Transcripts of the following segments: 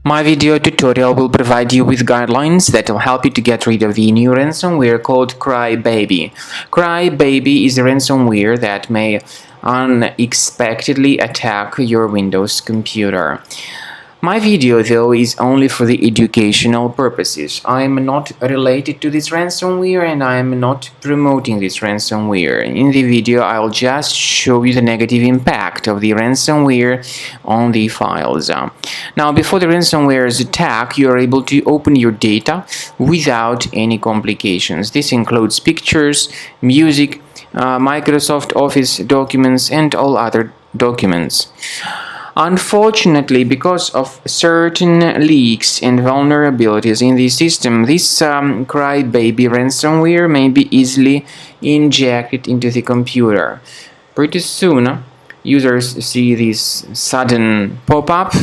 My video tutorial will provide you with guidelines that will help you to get rid of the new ransomware called CryBaby. CryBaby is a ransomware that may unexpectedly attack your Windows computer. My video, though, is only for the educational purposes. I am not related to this ransomware and I am not promoting this ransomware. In the video, I'll just show you the negative impact of the ransomware on the files. Now, before the ransomware's attack, you are able to open your data without any complications. This includes pictures, music, Microsoft Office documents, and all other documents. Unfortunately, because of certain leaks and vulnerabilities in the system, this CryBaby ransomware may be easily injected into the computer. Pretty soon, users see this sudden pop-up,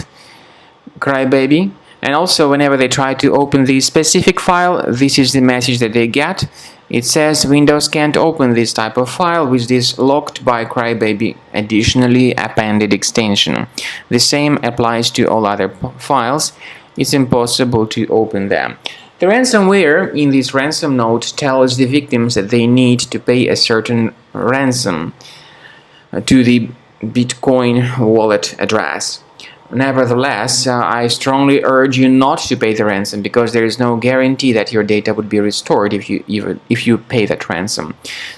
CryBaby, and also whenever they try to open the specific file, this is the message that they get. It says Windows can't open this type of file with this locked by CryBaby additionally appended extension. The same applies to all other files. It's impossible to open them. The ransomware in this ransom note tells the victims that they need to pay a certain ransom to the Bitcoin wallet address. Nevertheless, I strongly urge you not to pay the ransom because there is no guarantee that your data would be restored if you pay that ransom.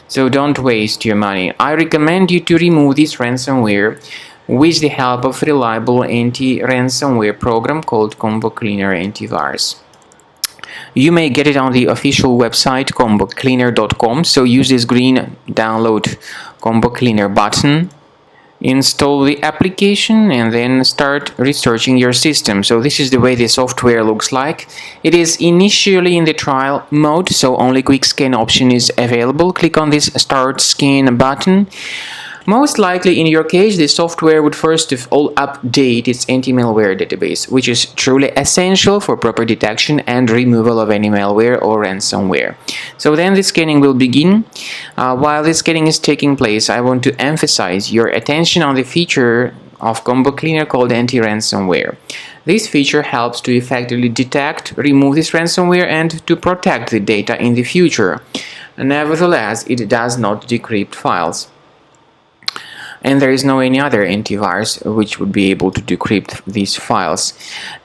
So don't waste your money. I recommend you to remove this ransomware with the help of a reliable anti-ransomware program called Combo Cleaner Antivirus. You may get it on the official website combocleaner.com, so use this green download Combo Cleaner button. Install the application and then start researching your system. So this is the way the software looks like. It is initially in the trial mode, so only quick scan option is available. Click on this start scan button. Most likely in your case, the software would first of all update its anti-malware database, which is truly essential for proper detection and removal of any malware or ransomware. So then the scanning will begin. While the scanning is taking place, I want to emphasize your attention on the feature of Combo Cleaner called anti-ransomware. This feature helps to effectively detect, remove this ransomware, and to protect the data in the future. Nevertheless, it does not decrypt files. And there is no any other antivirus which would be able to decrypt these files.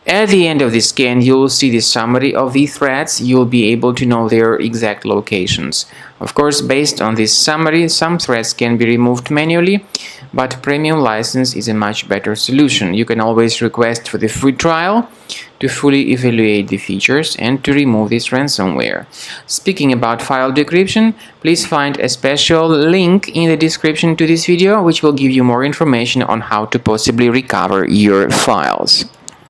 At the end of the scan, you will see the summary of the threats. You will be able to know their exact locations. Of course, based on this summary, some threats can be removed manually, but premium license is a much better solution. You can always request for the free trial to fully evaluate the features and to remove this ransomware. Speaking about file decryption, please find a special link in the description to this video which will give you more information on how to possibly recover your files.